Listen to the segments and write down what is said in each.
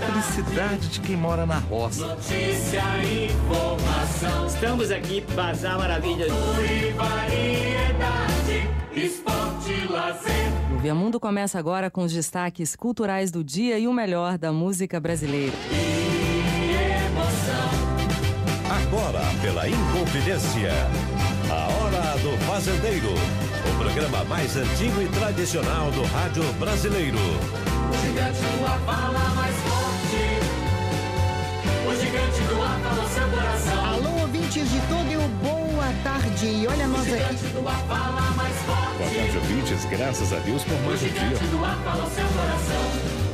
felicidade de quem mora na roça. Notícia e informação. Estamos aqui para passar maravilhas. E variedade, esporte e lazer. O Via Mundo começa agora com os destaques culturais do dia e o melhor da música brasileira. Agora, pela Inconfidência, a Hora do Fazendeiro, o programa mais antigo e tradicional do rádio brasileiro. O gigante do ar fala mais forte. O gigante do ar fala seu coração. Alô, ouvintes de todo boa tarde. E olha nós aqui. O gigante do ar fala mais forte. Boa tarde, ouvintes. Graças a Deus por mais um dia. O gigante do ar fala seu coração.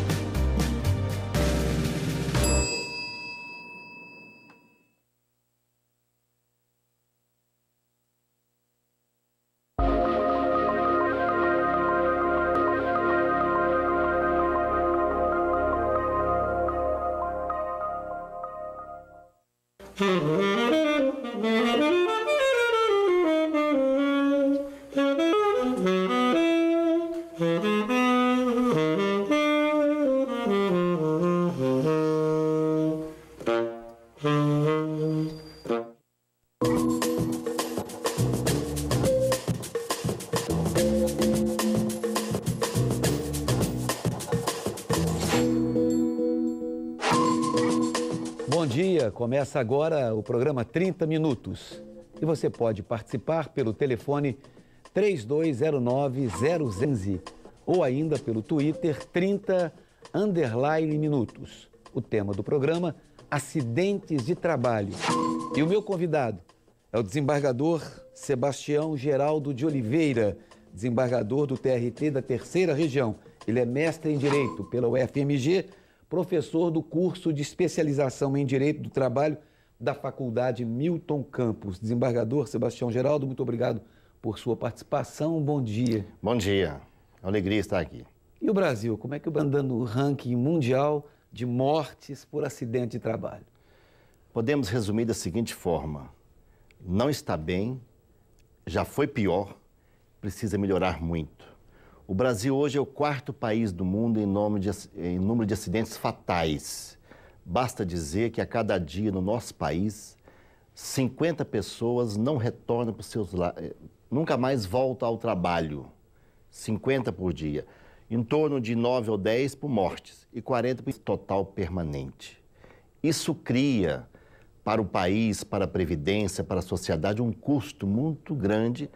Bom dia, começa agora o programa 30 Minutos. E você pode participar pelo telefone 3209-011 ou ainda pelo Twitter 30_minutos. O tema do programa, acidentes de trabalho. E o meu convidado é o desembargador Sebastião Geraldo de Oliveira, desembargador do TRT da Terceira Região. Ele é mestre em Direito pela UFMG, professor do curso de especialização em Direito do Trabalho da Faculdade Milton Campos. Desembargador Sebastião Geraldo, muito obrigado por sua participação. Bom dia. Bom dia. É uma alegria estar aqui. E o Brasil, como é que anda no ranking mundial de mortes por acidente de trabalho? Podemos resumir da seguinte forma: não está bem, já foi pior, precisa melhorar muito. O Brasil hoje é o quarto país do mundo em número de acidentes fatais. Basta dizer que a cada dia no nosso país, 50 pessoas não retornam para os seus lares, nunca mais voltam ao trabalho. 50 por dia. Em torno de 9 ou 10 por mortes e 40 por total permanente. Isso cria para o país, para a Previdência, para a sociedade, um custo muito grande,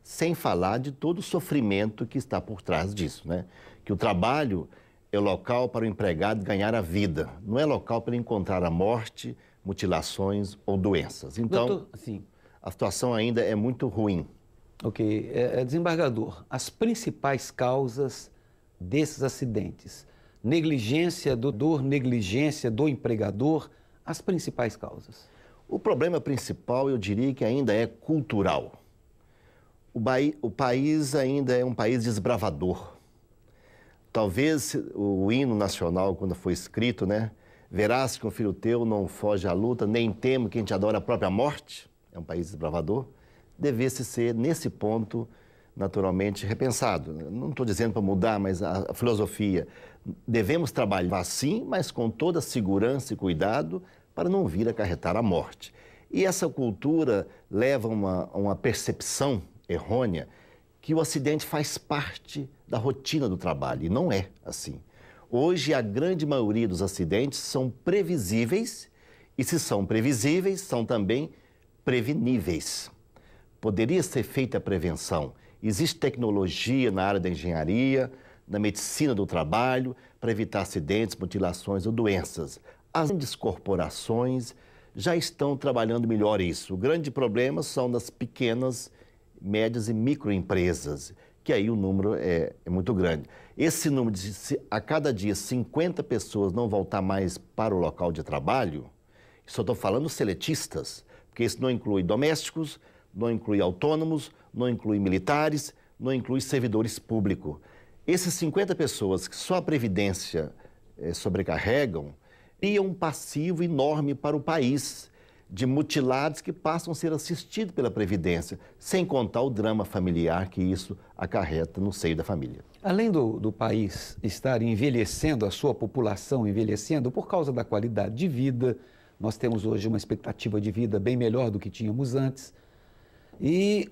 sem falar de todo o sofrimento que está por trás disso, né? Que o trabalho é o local para o empregado ganhar a vida, não é local para ele encontrar a morte, mutilações ou doenças. Então, doutor, sim, a situação ainda é muito ruim. Ok. Desembargador, as principais causas desses acidentes, negligência negligência do empregador, as principais causas. O problema principal, eu diria que ainda é cultural. O país ainda é um país desbravador. Talvez o hino nacional, quando foi escrito, né? Verás que um filho teu não foge à luta, nem teme quem te adora a própria morte. É um país desbravador. Devesse ser, nesse ponto, naturalmente repensado. Não estou dizendo para mudar, mas a filosofia. Devemos trabalhar assim, mas com toda segurança e cuidado para não vir acarretar a morte. E essa cultura leva a uma percepção errônea que o acidente faz parte da rotina do trabalho, e não é assim. Hoje, a grande maioria dos acidentes são previsíveis, e se são previsíveis, são também preveníveis. Poderia ser feita a prevenção. Existe tecnologia na área da engenharia, na medicina do trabalho, para evitar acidentes, mutilações ou doenças. As grandes corporações já estão trabalhando melhor isso. O grande problema são das pequenas, médias e microempresas, que aí o número é muito grande. Esse número de a cada dia 50 pessoas não voltar mais para o local de trabalho, só estou falando seletistas, porque isso não inclui domésticos, não inclui autônomos, não inclui militares, não inclui servidores públicos. Essas 50 pessoas que só a Previdência sobrecarregam, criam um passivo enorme para o país de mutilados que passam a ser assistidos pela Previdência, sem contar o drama familiar que isso acarreta no seio da família. Além do país estar envelhecendo, a sua população envelhecendo, por causa da qualidade de vida, nós temos hoje uma expectativa de vida bem melhor do que tínhamos antes. E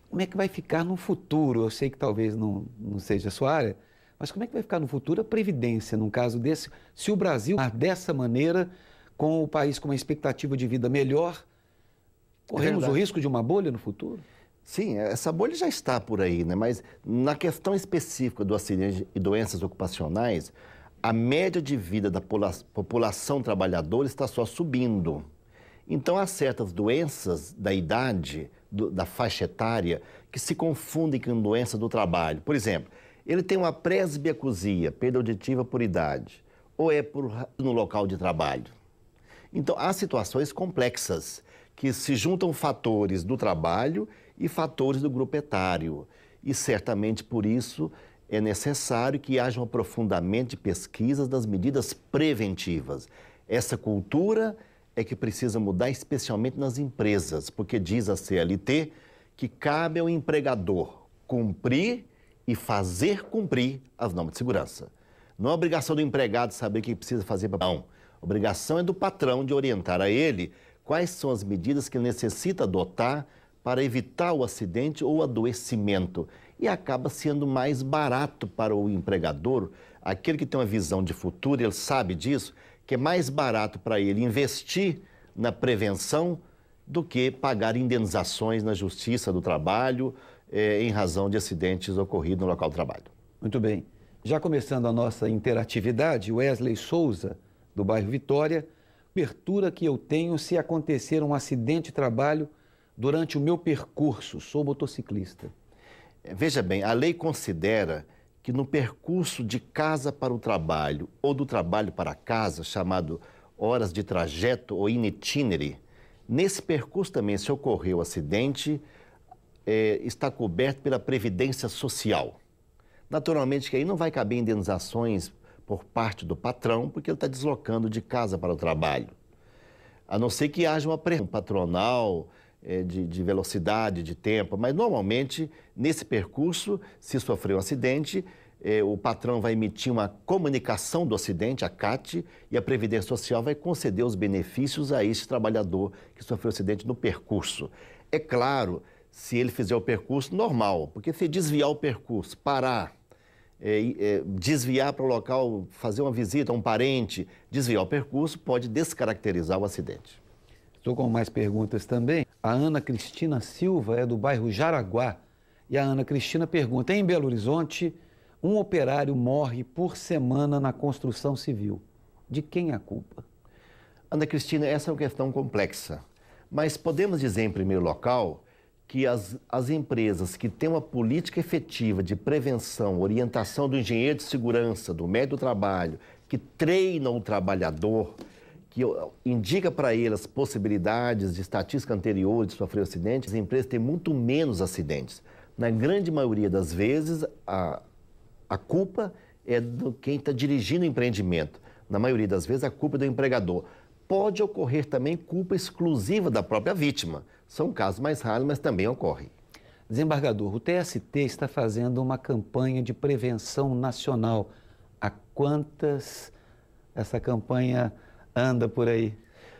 como é que vai ficar no futuro? Eu sei que talvez não seja a sua área, mas como é que vai ficar no futuro a Previdência, num caso desse? Se o Brasil, dessa maneira, com o país com uma expectativa de vida melhor, corremos o risco de uma bolha no futuro? Sim, essa bolha já está por aí, né? Mas na questão específica do acidente e doenças ocupacionais, a média de vida da população trabalhadora está só subindo. Então, há certas doenças da idade, da faixa etária, que se confundem com doenças do trabalho. Por exemplo, ele tem uma presbiacusia, perda auditiva por idade, ou é no local de trabalho. Então, há situações complexas que se juntam fatores do trabalho e fatores do grupo etário. E, certamente, por isso, é necessário que haja um aprofundamento de pesquisas das medidas preventivas. Essa cultura é que precisa mudar, especialmente nas empresas, porque diz a CLT que cabe ao empregador cumprir e fazer cumprir as normas de segurança. Não é obrigação do empregado saber o que precisa fazer para... Não. A obrigação é do patrão de orientar a ele quais são as medidas que ele necessita adotar para evitar o acidente ou o adoecimento. E acaba sendo mais barato para o empregador, aquele que tem uma visão de futuro, ele sabe disso, que é mais barato para ele investir na prevenção do que pagar indenizações na Justiça do Trabalho em razão de acidentes ocorridos no local de trabalho. Muito bem. Já começando a nossa interatividade, Wesley Souza, do bairro Vitória, cobertura que eu tenho se acontecer um acidente de trabalho durante o meu percurso, sou motociclista. Veja bem, a lei considera que no percurso de casa para o trabalho ou do trabalho para casa, chamado horas de trajeto ou in itinere, nesse percurso também, se ocorreu o acidente, está coberto pela Previdência Social. Naturalmente que aí não vai caber indenizações por parte do patrão, porque ele está deslocando de casa para o trabalho. A não ser que haja uma pressão patronal de velocidade, de tempo, mas normalmente nesse percurso, se sofrer um acidente, o patrão vai emitir uma comunicação do acidente, a CAT, e a Previdência Social vai conceder os benefícios a esse trabalhador que sofreu acidente no percurso. É claro, se ele fizer o percurso normal, porque se desviar o percurso, parar, desviar para o local, fazer uma visita a um parente, desviar o percurso, pode descaracterizar o acidente. Estou com mais perguntas também. A Ana Cristina Silva é do bairro Jaraguá. E a Ana Cristina pergunta, em Belo Horizonte, um operário morre por semana na construção civil. De quem é a culpa? Ana Cristina, essa é uma questão complexa. Mas podemos dizer, em primeiro local, que as empresas que têm uma política efetiva de prevenção, orientação do engenheiro de segurança, do médico do trabalho, que treinam o trabalhador, que indica para ele as possibilidades de estatística anterior de sofrer acidentes, as empresas têm muito menos acidentes. Na grande maioria das vezes, a culpa é de quem está dirigindo o empreendimento. Na maioria das vezes, a culpa é do empregador. Pode ocorrer também culpa exclusiva da própria vítima. São casos mais raros, mas também ocorrem. Desembargador, o TST está fazendo uma campanha de prevenção nacional. Há quantas essa campanha anda por aí?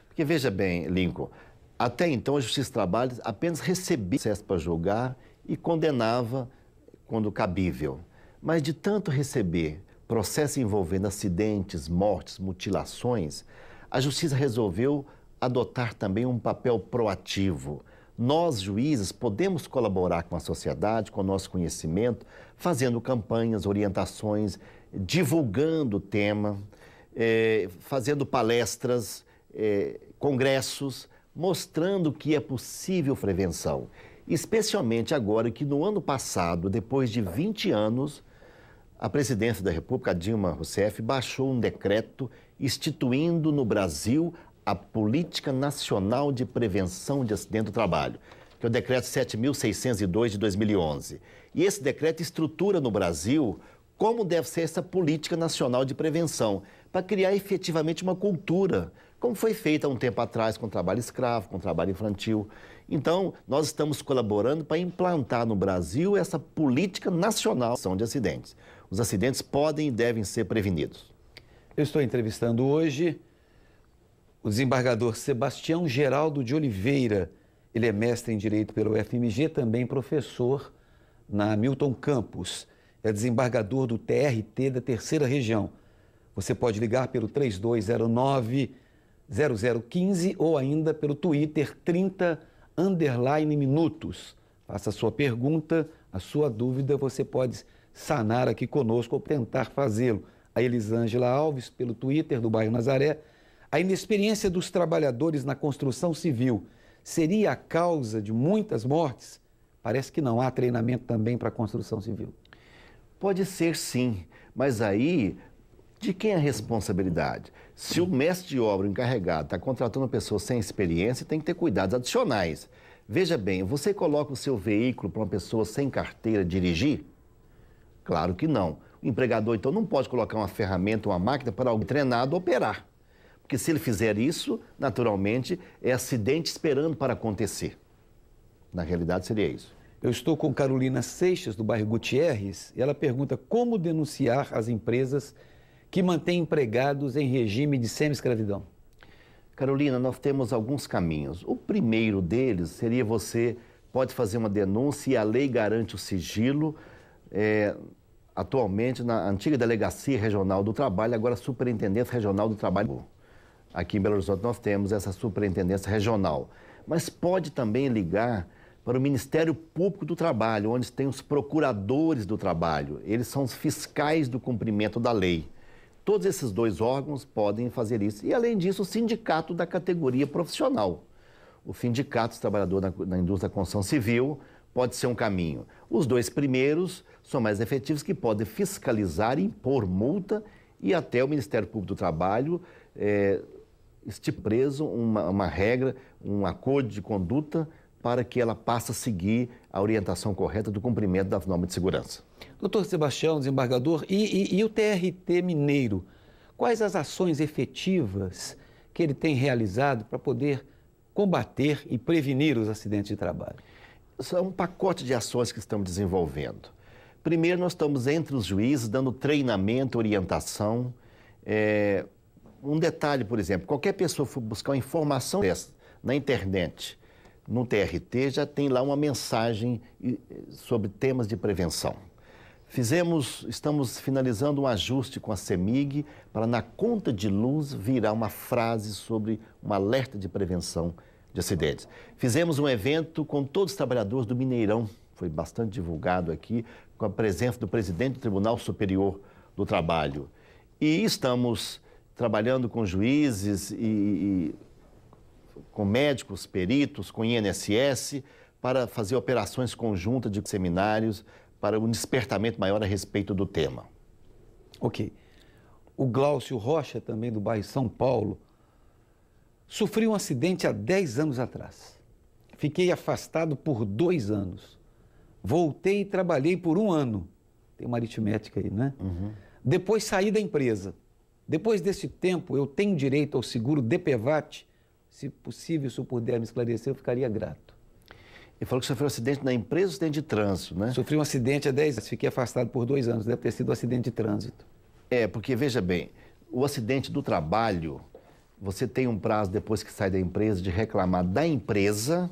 Porque veja bem, Lincoln, até então a Justiça do Trabalho apenas recebia acesso para julgar e condenava quando cabível. Mas de tanto receber processos envolvendo acidentes, mortes, mutilações, a Justiça resolveu adotar também um papel proativo. Nós, juízes, podemos colaborar com a sociedade, com o nosso conhecimento, fazendo campanhas, orientações, divulgando o tema, fazendo palestras, congressos, mostrando que é possível prevenção. Especialmente agora que no ano passado, depois de 20 anos, a Presidência da República, Dilma Rousseff, baixou um decreto instituindo no Brasil a Política Nacional de Prevenção de Acidente do Trabalho, que é o decreto 7.602 de 2011. E esse decreto estrutura no Brasil como deve ser essa Política Nacional de Prevenção, para criar efetivamente uma cultura como foi feito há um tempo atrás com o trabalho escravo, com o trabalho infantil. Então, nós estamos colaborando para implantar no Brasil essa política nacional de acidentes. Os acidentes podem e devem ser prevenidos. Eu estou entrevistando hoje o desembargador Sebastião Geraldo de Oliveira. Ele é mestre em Direito pelo UFMG, também professor na Milton Campos. É desembargador do TRT da Terceira Região. Você pode ligar pelo 3209-0015 ou ainda pelo Twitter 30_minutos. Faça a sua pergunta, a sua dúvida, você pode sanar aqui conosco ou tentar fazê-lo. A Elisângela Alves, pelo Twitter do bairro Nazaré. A inexperiência dos trabalhadores na construção civil seria a causa de muitas mortes? Parece que não há treinamento também para a construção civil. Pode ser sim, mas aí, de quem é a responsabilidade? Se o mestre de obra, o encarregado, está contratando pessoas sem experiência, tem que ter cuidados adicionais. Veja bem, você coloca o seu veículo para uma pessoa sem carteira dirigir? Claro que não. O empregador, então, não pode colocar uma ferramenta, uma máquina para alguém treinado operar. Porque se ele fizer isso, naturalmente, é acidente esperando para acontecer. Na realidade, seria isso. Eu estou com Carolina Seixas, do bairro Gutierrez, e ela pergunta como denunciar as empresas que mantêm empregados em regime de semi-escravidão. Carolina, nós temos alguns caminhos. O primeiro deles seria você pode fazer uma denúncia e a lei garante o sigilo. Atualmente, na antiga Delegacia Regional do Trabalho, agora Superintendência Regional do Trabalho. Aqui em Belo Horizonte nós temos essa superintendência regional. Mas pode também ligar para o Ministério Público do Trabalho, onde tem os procuradores do trabalho. Eles são os fiscais do cumprimento da lei. Todos esses dois órgãos podem fazer isso. E, além disso, o sindicato da categoria profissional. O Sindicato dos Trabalhadores na Indústria da Construção Civil pode ser um caminho. Os dois primeiros são mais efetivos, que podem fiscalizar, impor multa e até o Ministério Público do Trabalho preso uma regra, um acordo de conduta para que ela passe a seguir a orientação correta do cumprimento das normas de segurança. Doutor Sebastião, desembargador, e o TRT Mineiro, quais as ações efetivas que ele tem realizado para poder combater e prevenir os acidentes de trabalho? Isso é um pacote de ações que estamos desenvolvendo. Primeiro, nós estamos entre os juízes, dando treinamento, orientação. Um detalhe, por exemplo, qualquer pessoa for buscar uma informação dessa na internet, no TRT, já tem lá uma mensagem sobre temas de prevenção. Estamos finalizando um ajuste com a CEMIG para, na conta de luz, virar uma frase sobre um alerta de prevenção de acidentes. Fizemos um evento com todos os trabalhadores do Mineirão, foi bastante divulgado aqui, com a presença do presidente do Tribunal Superior do Trabalho. E estamos trabalhando com juízes e com médicos, peritos, com INSS, para fazer operações conjuntas de seminários para um despertamento maior a respeito do tema. Ok. O Glaucio Rocha, também do bairro São Paulo, sofreu um acidente há 10 anos atrás. Fiquei afastado por 2 anos. Voltei e trabalhei por 1 ano. Tem uma aritmética aí, né? Uhum. Depois saí da empresa. Depois desse tempo, eu tenho direito ao seguro DPVAT? Se possível, se eu puder me esclarecer, eu ficaria grato. Ele falou que sofreu um acidente na empresa ou acidente de trânsito, né? Sofri um acidente há 10 anos, fiquei afastado por 2 anos, deve ter sido um acidente de trânsito. Porque, veja bem, o acidente do trabalho, você tem um prazo depois que sai da empresa de reclamar da empresa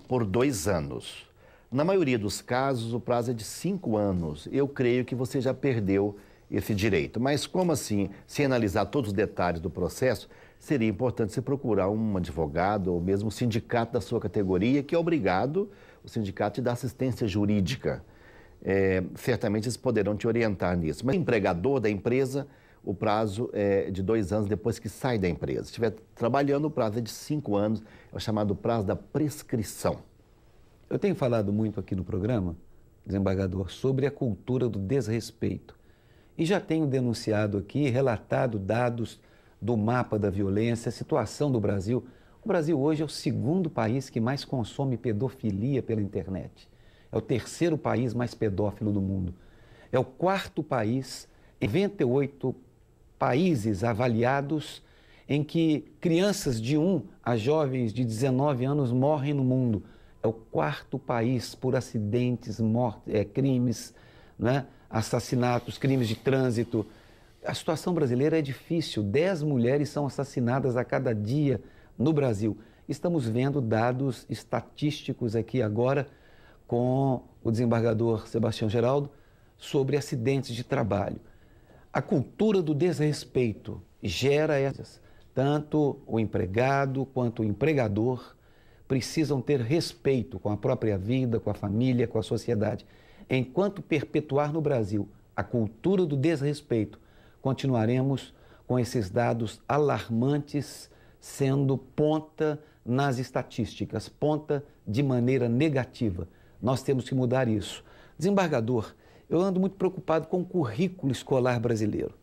por 2 anos. Na maioria dos casos, o prazo é de 5 anos. Eu creio que você já perdeu esse direito. Mas como assim, sem analisar todos os detalhes do processo, seria importante você procurar um advogado ou mesmo um sindicato da sua categoria, que é obrigado, o sindicato, te dar assistência jurídica. Certamente eles poderão te orientar nisso. Mas o empregador da empresa, o prazo é de 2 anos depois que sai da empresa. Se estiver trabalhando, o prazo é de 5 anos, é o chamado prazo da prescrição. Eu tenho falado muito aqui no programa, desembargador, sobre a cultura do desrespeito. E já tenho denunciado aqui, relatado dados do mapa da violência, a situação do Brasil. O Brasil hoje é o 2º país que mais consome pedofilia pela internet. É o 3º país mais pedófilo do mundo. É o 4º país, em 98 países avaliados em que crianças de 1 a jovens de 19 anos morrem no mundo. É o 4º país por acidentes, crimes, né? Assassinatos, crimes de trânsito. A situação brasileira é difícil. 10 mulheres são assassinadas a cada dia no Brasil. Estamos vendo dados estatísticos aqui agora com o desembargador Sebastião Geraldo sobre acidentes de trabalho. A cultura do desrespeito gera essas. Tanto o empregado quanto o empregador precisam ter respeito com a própria vida, com a família, com a sociedade. Enquanto perpetuar no Brasil a cultura do desrespeito, continuaremos com esses dados alarmantes sendo ponta nas estatísticas, ponta de maneira negativa. Nós temos que mudar isso. Desembargador, eu ando muito preocupado com o currículo escolar brasileiro.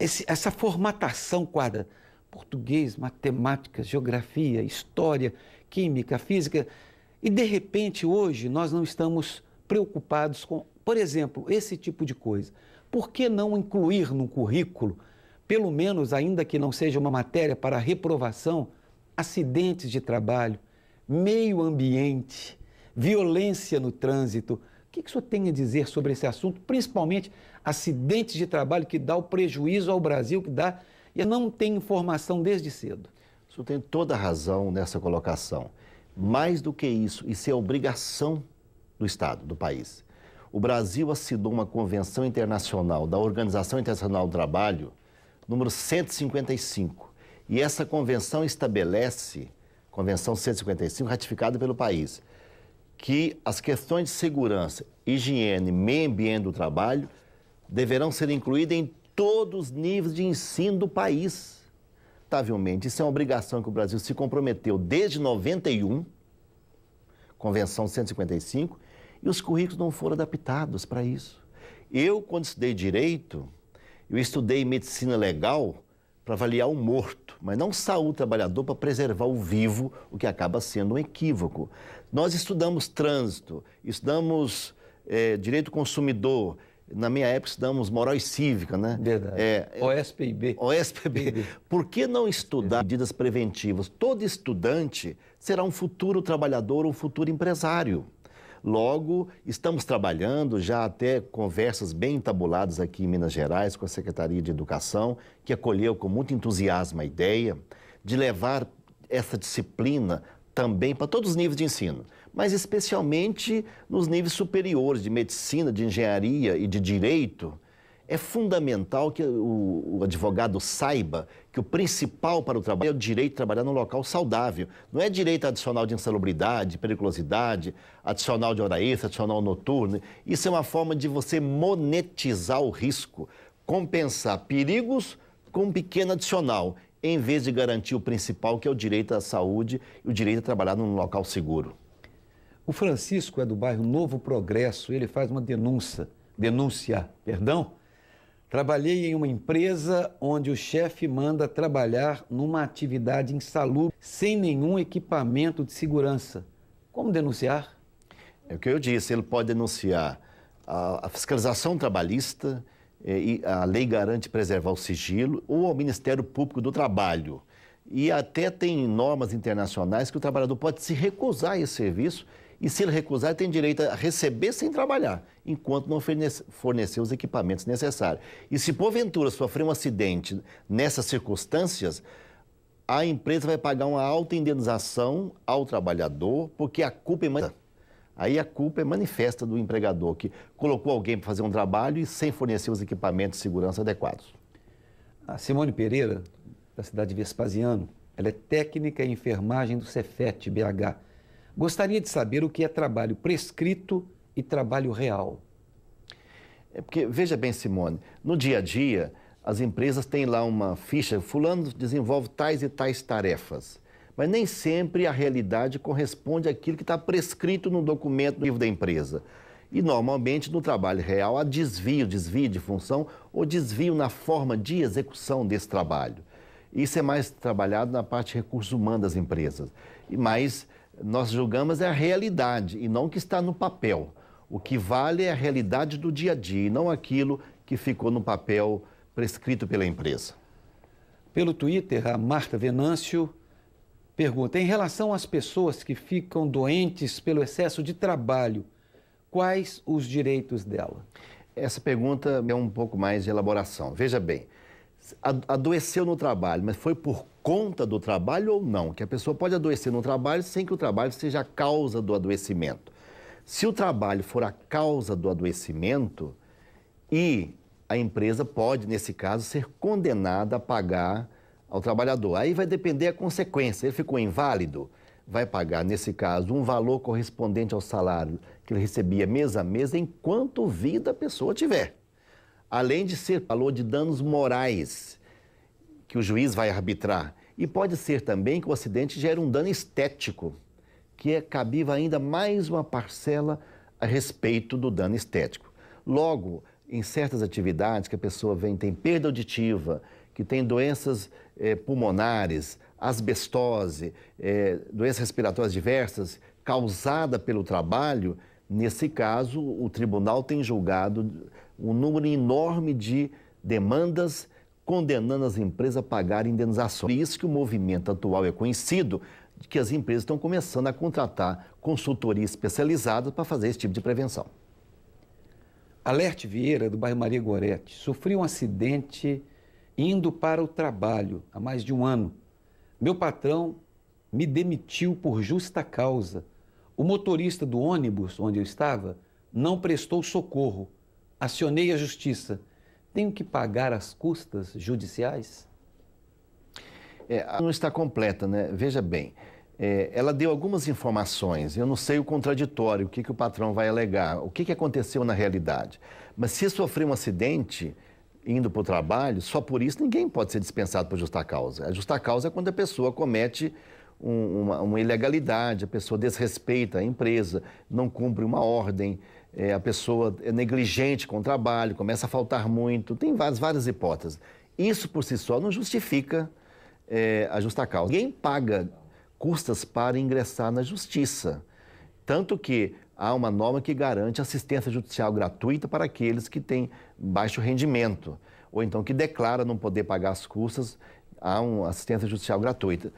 Essa formatação quadra português, matemática, geografia, história, química, física, e de repente hoje nós não estamos preocupados com, por exemplo, esse tipo de coisa. Por que não incluir no currículo, pelo menos ainda que não seja uma matéria para reprovação, acidentes de trabalho, meio ambiente, violência no trânsito? O que o senhor tem a dizer sobre esse assunto, principalmente acidentes de trabalho que dá o prejuízo ao Brasil, que dá e não tem informação desde cedo? O senhor tem toda a razão nessa colocação. Mais do que isso é obrigação do Estado, do país. O Brasil assinou uma convenção internacional da Organização Internacional do Trabalho, número 155. E essa convenção estabelece, Convenção 155, ratificada pelo país, que as questões de segurança, higiene, meio ambiente do trabalho deverão ser incluídas em todos os níveis de ensino do país. Lamentavelmente, isso é uma obrigação que o Brasil se comprometeu desde 91, Convenção 155, e os currículos não foram adaptados para isso. Eu, quando estudei Direito, eu estudei Medicina Legal para avaliar o morto, mas não saúde do trabalhador para preservar o vivo, o que acaba sendo um equívoco. Nós estudamos trânsito, estudamos direito do consumidor, na minha época estudamos moral e cívica, né? Verdade. OSPIB. OSPB. Por que não estudar medidas preventivas? Todo estudante será um futuro trabalhador, um futuro empresário. Logo, estamos trabalhando, já até conversas bem entabuladas aqui em Minas Gerais com a Secretaria de Educação, que acolheu com muito entusiasmo a ideia de levar essa disciplina também para todos os níveis de ensino, mas especialmente nos níveis superiores de medicina, de engenharia e de direito. É fundamental que o advogado saiba que o principal para o trabalho é o direito de trabalhar num local saudável. Não é direito adicional de insalubridade, periculosidade, adicional de hora extra, adicional noturno. Isso é uma forma de você monetizar o risco, compensar perigos com um pequeno adicional, em vez de garantir o principal, que é o direito à saúde e o direito a trabalhar num local seguro. O Francisco é do bairro Novo Progresso, ele faz uma denúncia. Trabalhei em uma empresa onde o chefe manda trabalhar numa atividade insalubre, sem nenhum equipamento de segurança. Como denunciar? É o que eu disse, ele pode denunciar a fiscalização trabalhista, e a lei garante preservar o sigilo, ou ao Ministério Público do Trabalho. E até tem normas internacionais que o trabalhador pode se recusar a esse serviço, e se ele recusar, ele tem direito a receber sem trabalhar, enquanto não fornecer os equipamentos necessários. E se porventura sofrer um acidente nessas circunstâncias, a empresa vai pagar uma alta indenização ao trabalhador, porque a culpa Aí a culpa é manifesta do empregador, que colocou alguém para fazer um trabalho e sem fornecer os equipamentos de segurança adequados. A Simone Pereira, da cidade de Vespasiano, ela é técnica em enfermagem do Cefet, BH. Gostaria de saber o que é trabalho prescrito e trabalho real. É porque, veja bem, Simone, no dia a dia, as empresas têm lá uma ficha, fulano desenvolve tais e tais tarefas. Mas nem sempre a realidade corresponde àquilo que está prescrito no documento do livro da empresa. E, normalmente, no trabalho real, há desvio de função ou desvio na forma de execução desse trabalho. Isso é mais trabalhado na parte de recursos humanos das empresas. Mas nós julgamos a realidade e não o que está no papel. O que vale é a realidade do dia a dia e não aquilo que ficou no papel prescrito pela empresa. Pelo Twitter, a Marta Venâncio pergunta: em relação às pessoas que ficam doentes pelo excesso de trabalho, quais os direitos dela? Essa pergunta é um pouco mais de elaboração. Veja bem, adoeceu no trabalho, mas foi por conta do trabalho ou não? Que a pessoa pode adoecer no trabalho sem que o trabalho seja a causa do adoecimento. Se o trabalho for a causa do adoecimento, e a empresa pode, nesse caso, ser condenada a pagar ao trabalhador. Aí vai depender a consequência. Ele ficou inválido, vai pagar, nesse caso, um valor correspondente ao salário que ele recebia mês a mês enquanto vida a pessoa tiver. Além de ser valor de danos morais, que o juiz vai arbitrar. E pode ser também que o acidente gere um dano estético, que é cabível ainda mais uma parcela a respeito do dano estético. Logo, em certas atividades que a pessoa tem perda auditiva, que tem doenças pulmonares, asbestose, doenças respiratórias diversas, causada pelo trabalho, nesse caso, o tribunal tem julgado um número enorme de demandas condenando as empresas a pagar indenizações. Por isso que o movimento atual é conhecido, de que as empresas estão começando a contratar consultoria especializada para fazer esse tipo de prevenção. Alerte Vieira, do bairro Maria Gorete, sofreu um acidente indo para o trabalho há mais de um ano. Meu patrão me demitiu por justa causa. O motorista do ônibus onde eu estava não prestou socorro. Acionei a justiça. Tenho que pagar as custas judiciais? Não está completa, né? Veja bem, ela deu algumas informações, eu não sei o contraditório, o que o patrão vai alegar, o que aconteceu na realidade. Mas se sofreu um acidente indo para o trabalho, só por isso ninguém pode ser dispensado por justa causa. A justa causa é quando a pessoa comete uma ilegalidade, a pessoa desrespeita a empresa, não cumpre uma ordem, a pessoa é negligente com o trabalho, começa a faltar muito, tem várias hipóteses. Isso por si só não justifica a justa causa. Ninguém paga custas para ingressar na justiça, tanto que há uma norma que garante assistência judicial gratuita para aqueles que têm baixo rendimento, ou então que declara não poder pagar as custas, há uma assistência judicial gratuita.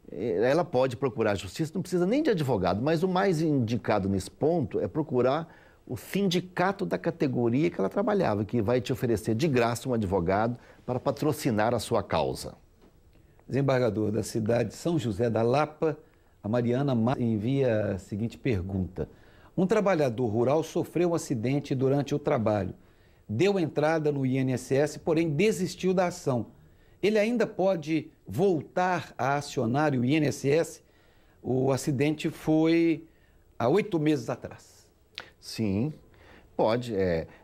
Ela pode procurar a justiça, não precisa nem de advogado, mas o mais indicado nesse ponto é procurar o sindicato da categoria que ela trabalhava, que vai te oferecer de graça um advogado para patrocinar a sua causa. Desembargador da cidade de São José da Lapa, a Mariana envia a seguinte pergunta. Um trabalhador rural sofreu um acidente durante o trabalho. Deu entrada no INSS, porém desistiu da ação. Ele ainda pode voltar a acionar o INSS? O acidente foi há 8 meses atrás. Sim, pode.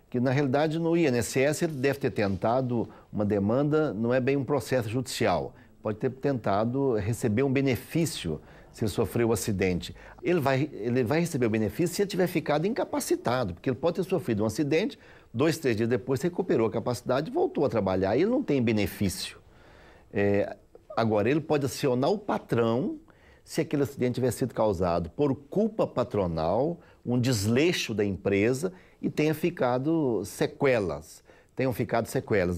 Que na realidade no INSS ele deve ter tentado uma demanda, não é bem um processo judicial. Pode ter tentado receber um benefício se ele sofreu um acidente. Ele vai receber o benefício se ele tiver ficado incapacitado, porque ele pode ter sofrido um acidente, 2, 3 dias depois recuperou a capacidade e voltou a trabalhar. Ele não tem benefício. Agora, ele pode acionar o patrão se aquele acidente tiver sido causado por culpa patronal, um desleixo da empresa e tenham ficado sequelas.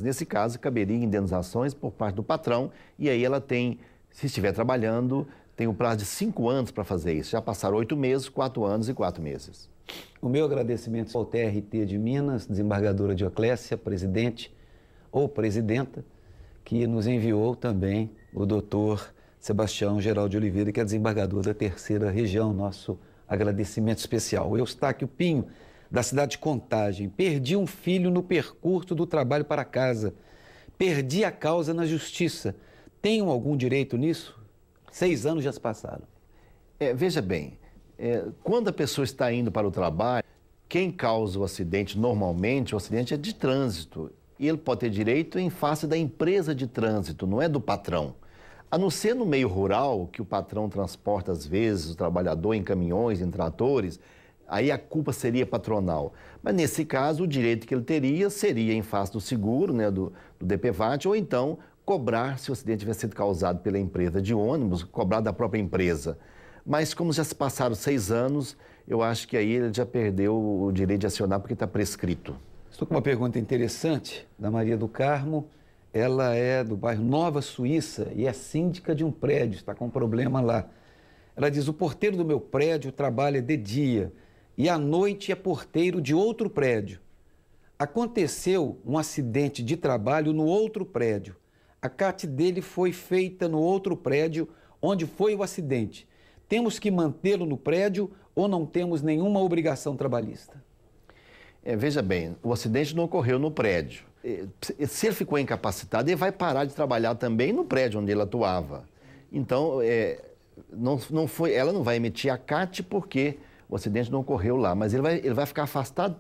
Nesse caso, caberia indenizações por parte do patrão e aí ela tem, se estiver trabalhando, tem o prazo de 5 anos para fazer isso. Já passaram 8 meses, 4 anos e 4 meses. O meu agradecimento ao TRT de Minas, desembargadora Dioclésia, presidente ou presidenta, que nos enviou também o doutor Sebastião Geraldo de Oliveira, que é desembargador da 3ª região. Nosso agradecimento especial. Eustáquio Pinho, da cidade de Contagem. Perdi um filho no percurso do trabalho para casa. Perdi a causa na justiça. Tenho algum direito nisso? 6 anos já se passaram. Veja bem, quando a pessoa está indo para o trabalho, quem causa o acidente, normalmente, o acidente é de trânsito. E ele pode ter direito em face da empresa de trânsito, não é do patrão. A não ser no meio rural, que o patrão transporta, às vezes, o trabalhador em caminhões, em tratores, aí a culpa seria patronal. Mas, nesse caso, o direito que ele teria seria em face do seguro, né, do DPVAT, ou então cobrar, se o acidente tivesse sido causado pela empresa de ônibus, cobrar da própria empresa. Mas, como já se passaram 6 anos, eu acho que aí ele já perdeu o direito de acionar porque está prescrito. Estou com uma pergunta interessante da Maria do Carmo. Ela é do bairro Nova Suíça e é síndica de um prédio, está com um problema lá. Ela diz: o porteiro do meu prédio trabalha de dia e à noite é porteiro de outro prédio. Aconteceu um acidente de trabalho no outro prédio. A CAT dele foi feita no outro prédio onde foi o acidente. Temos que mantê-lo no prédio ou não temos nenhuma obrigação trabalhista? Veja bem, o acidente não ocorreu no prédio. Se ele ficou incapacitado, ele vai parar de trabalhar também no prédio onde ele atuava. Então, ela não vai emitir a CAT porque o acidente não ocorreu lá, mas ele vai ficar afastado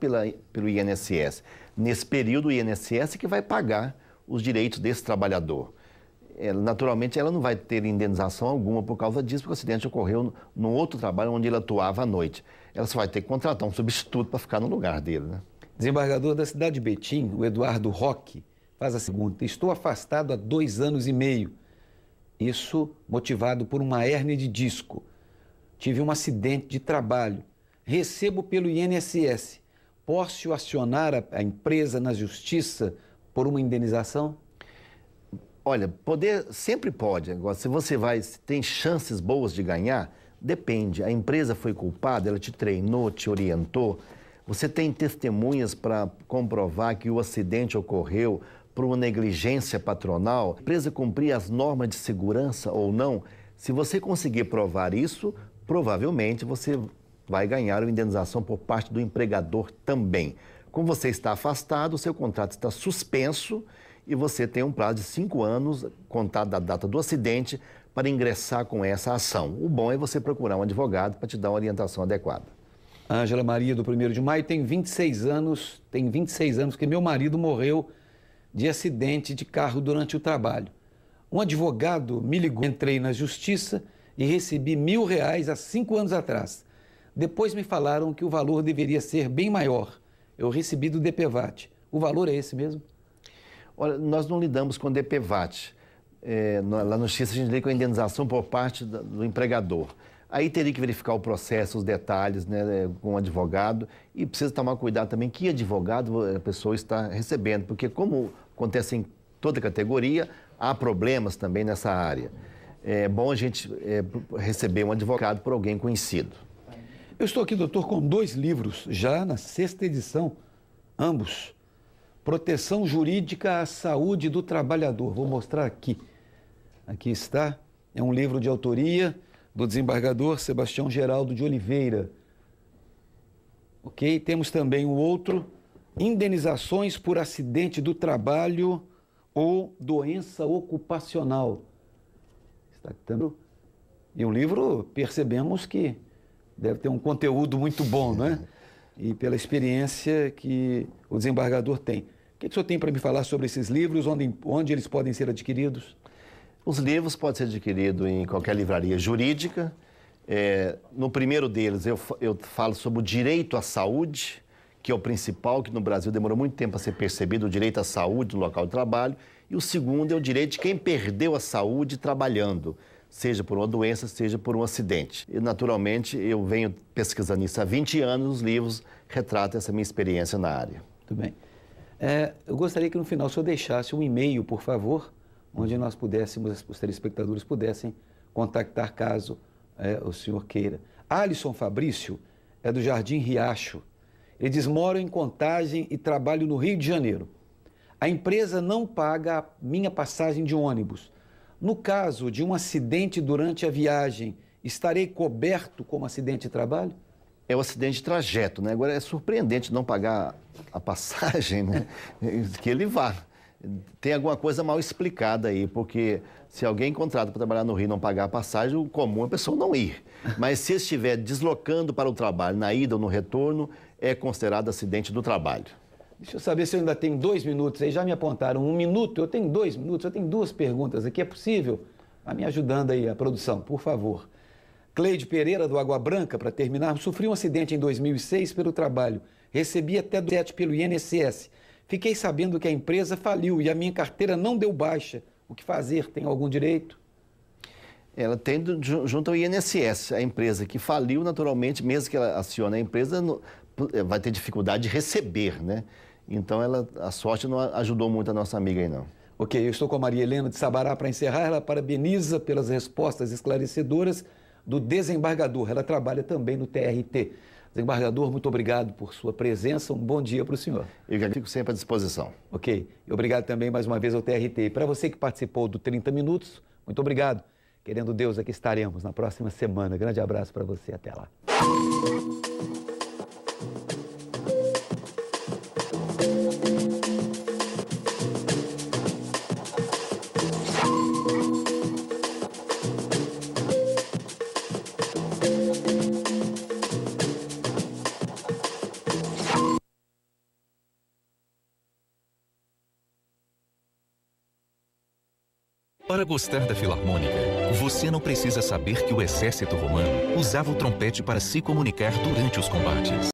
pelo INSS. Nesse período, o INSS que vai pagar os direitos desse trabalhador. Naturalmente, ela não vai ter indenização alguma por causa disso, porque o acidente ocorreu no outro trabalho onde ele atuava à noite. Ela só vai ter que contratar um substituto para ficar no lugar dele, né? Desembargador da cidade de Betim, o Eduardo Roque, faz a pergunta: estou afastado há 2 anos e meio. Isso motivado por uma hérnia de disco. Tive um acidente de trabalho. Recebo pelo INSS. Posso acionar a empresa na justiça por uma indenização? Olha, poder sempre pode. Agora, se tem chances boas de ganhar, depende. A empresa foi culpada, ela te treinou, te orientou. Você tem testemunhas para comprovar que o acidente ocorreu por uma negligência patronal? A empresa cumprir as normas de segurança ou não? Se você conseguir provar isso, provavelmente você vai ganhar uma indenização por parte do empregador também. Como você está afastado, o seu contrato está suspenso e você tem um prazo de 5 anos, contado da data do acidente, para ingressar com essa ação. O bom é você procurar um advogado para te dar uma orientação adequada. A Ângela Maria, do 1º de maio, tem 26 anos, que meu marido morreu de acidente de carro durante o trabalho. Um advogado me ligou, entrei na justiça e recebi R$1.000 há 5 anos atrás. Depois me falaram que o valor deveria ser bem maior. Eu recebi do DPVAT. O valor é esse mesmo? Olha, nós não lidamos com DPVAT. Lá na justiça a gente lida com a indenização por parte do empregador. Aí teria que verificar o processo, os detalhes, né, com o advogado, e precisa tomar cuidado também que advogado a pessoa está recebendo, porque como acontece em toda categoria, há problemas também nessa área. É bom a gente receber um advogado por alguém conhecido. Eu estou aqui, doutor, com 2 livros, já na 6ª edição, ambos. Proteção Jurídica à Saúde do Trabalhador. Vou mostrar aqui. Aqui está. É um livro de autoria do desembargador Sebastião Geraldo de Oliveira. Ok? Temos também o outro, Indenizações por Acidente do Trabalho ou Doença Ocupacional. Está aqui também. E o livro, percebemos que deve ter um conteúdo muito bom, não é? E pela experiência que o desembargador tem. O que o senhor tem para me falar sobre esses livros, onde eles podem ser adquiridos? Os livros podem ser adquiridos em qualquer livraria jurídica. No primeiro deles, eu falo sobre o direito à saúde, que é o principal, que no Brasil demorou muito tempo a ser percebido, o direito à saúde no local de trabalho. E o segundo é o direito de quem perdeu a saúde trabalhando, seja por uma doença, seja por um acidente. E, naturalmente, eu venho pesquisando isso há 20 anos, os livros retratam essa minha experiência na área. Muito bem. Eu gostaria que no final o senhor deixasse um e-mail, por favor, onde nós pudéssemos, os telespectadores pudessem contactar caso o senhor queira. Alisson Fabrício é do Jardim Riacho. Ele diz: moro em Contagem e trabalho no Rio de Janeiro. A empresa não paga a minha passagem de ônibus. No caso de um acidente durante a viagem, estarei coberto como acidente de trabalho? É o acidente de trajeto, né? Agora é surpreendente não pagar a passagem, né? Que ele vá. Tem alguma coisa mal explicada aí, porque se alguém contrata para trabalhar no Rio e não pagar a passagem, o comum é a pessoa não ir. Mas se estiver deslocando para o trabalho, na ida ou no retorno, é considerado acidente do trabalho. Deixa eu saber se eu ainda tenho 2 minutos. Aí já me apontaram 1 minuto, eu tenho 2 minutos, eu tenho 2 perguntas aqui. É possível? Vai me ajudando aí a produção, por favor. Cleide Pereira, do Água Branca, para terminar, sofri um acidente em 2006 pelo trabalho. Recebi até 7 pelo INSS. Fiquei sabendo que a empresa faliu e a minha carteira não deu baixa. O que fazer? Tem algum direito? Ela tem junto ao INSS. A empresa que faliu, naturalmente, mesmo que ela acione a empresa, vai ter dificuldade de receber, né? Então, a sorte não ajudou muito a nossa amiga aí, não. Ok, eu estou com a Maria Helena de Sabará para encerrar. Ela parabeniza pelas respostas esclarecedoras do desembargador. Ela trabalha também no TRT. Desembargador, muito obrigado por sua presença. Um bom dia para o senhor. Eu já fico sempre à disposição. Ok, e obrigado também mais uma vez ao TRT. E para você que participou do 30 Minutos, muito obrigado. Querendo Deus, aqui estaremos na próxima semana. Grande abraço para você. Até lá. Para gostar da Filarmônica, você não precisa saber que o exército romano usava o trompete para se comunicar durante os combates.